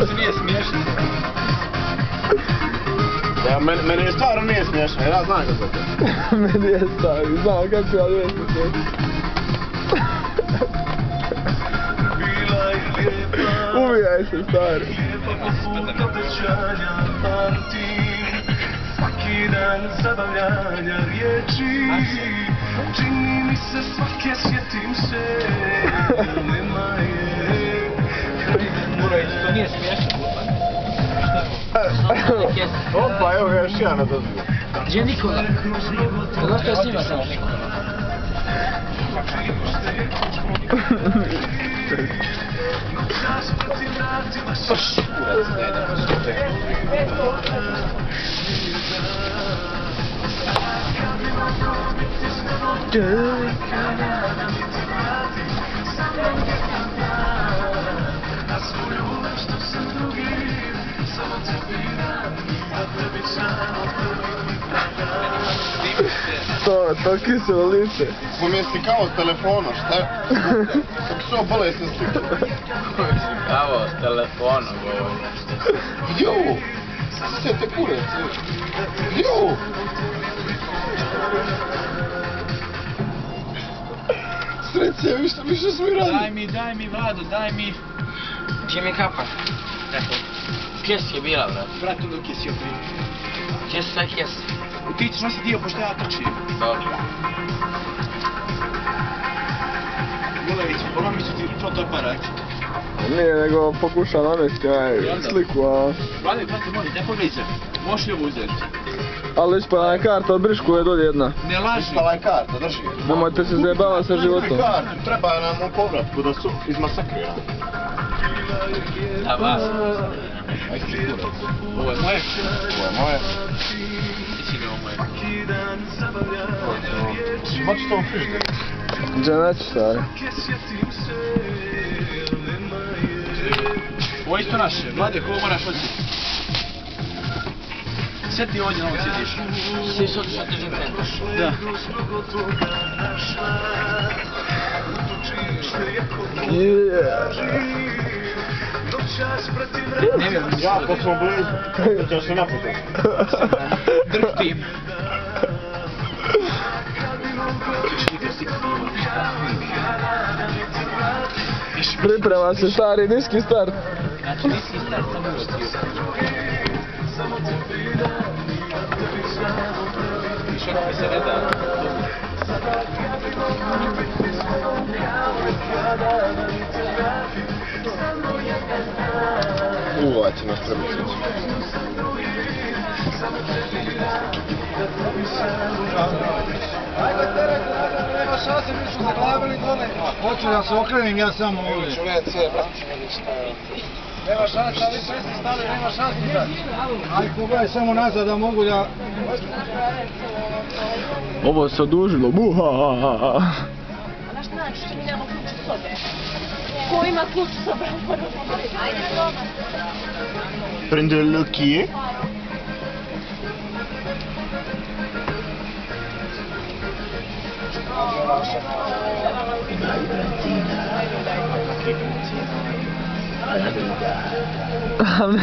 To nije smiješno. Ja, meni je stvarno nije smiješno, ja znam kako to. Meni je stari, znao kako ja nije smiješno. Uvijaj se, stari. Svaki dan zabavljanja riječi, čini mi se svake sjetim se, nema je Burać, to nije smiješno. Opa, evo ga još jedan na dozvu. Gdje je Nikola? Zašto je s njima samo Nikola? Prš, kurac, ne To kiselo lice. Umjesti kao s telefonom, šta je? Kako su ovo bolesne slike? Evo, s telefonom govorim. Gdje ovo? Sve te kurac, gdje ovo? Sreće, više smo i radili. Daj mi Vlado, daj mi. Gdje mi kapa? Kjes je bila, brat. Bratu dok je sjeo prije. Kjes, sve kjes. Ti ćeš nositi dio pošto ja trčim. Dobro. Gulević, polomit ću ti fotoaparat. Nije, nego pokušam navesti sliku, a... Vlade, brate, molim, ne pogledaj se. Možeš li ovo uzeti? Ali ispala je karta od Brišku je dolje jedna. Ne laži. Ispala je karta, drži. Nemojte se zajebavati sa životom. Treba nam u povratku da su izmasakrirani. Da, vas. Ovo je moje. Ovo je moje. Ti će li ovo moje? Bači to u frižder. Gdje neću, stari. Ovo je isto naše. Vlade, kovo moraš odsjeti? Sjeti ovdje na ovom sjediš. Svi su otišao tržni centar. Da. Ne vjerujem. Jako smo blizu. Ćeš se naputak. Drhtim. Priprema se, stari, niski start. Znači, nisi start, samo uštio. Šok mi se ne da. Ovaj će nas trebati sjeći. Nema šanse, mi su zaglavili dole. Hoću da se okrenim, ja samo ovdje. Nema šanse, ali su jeste stali, nema šanse. Ajde, pogledaj samo nazad da mogu da... Ovo se odužilo, buha. Znaš znači što mi nemamo ključ u sobe? Ko ima ključ u sobe? Ajde doma. Prende le kie.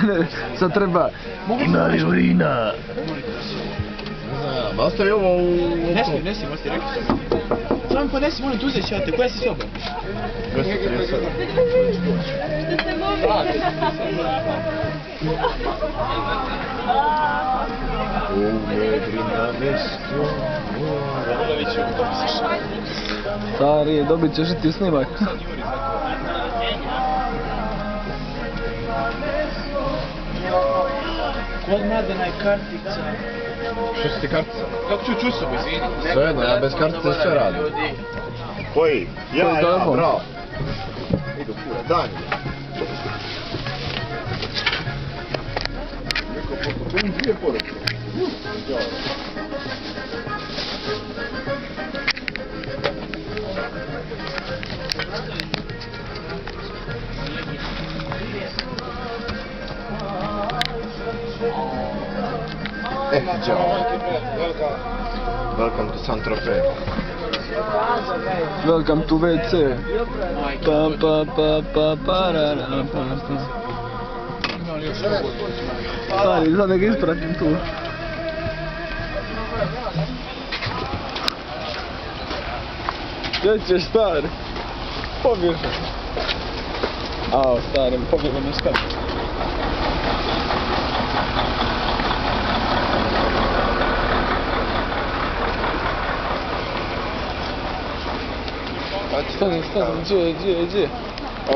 Ne, sad treba... Ima li urina? Znam, ostavi ovo u... Ne smijem, osti, rekli su. Samo ponesi, molim, tu uzeti te, koja si soba? 237. Stari, dobit ćeš i ti snimak. Kod Mladena je kartica. Što si ti kartica? Kako ću ču sobu, izvini? Sve jedno, ja bez kartice sve radim. Koji? Ja, telefon? bravo. Idu kura, daj mi. Imam dvije poruke. Ciao. Welcome to Saint-Tropez. Welcome to WC. Pa pa pa pa pa ra ra pa pa. Stari, sad nek ispratim tu. Gdje ćeš, stari? Pobježe. Ao, stari, pobjegao mi skak. Stani, gdje?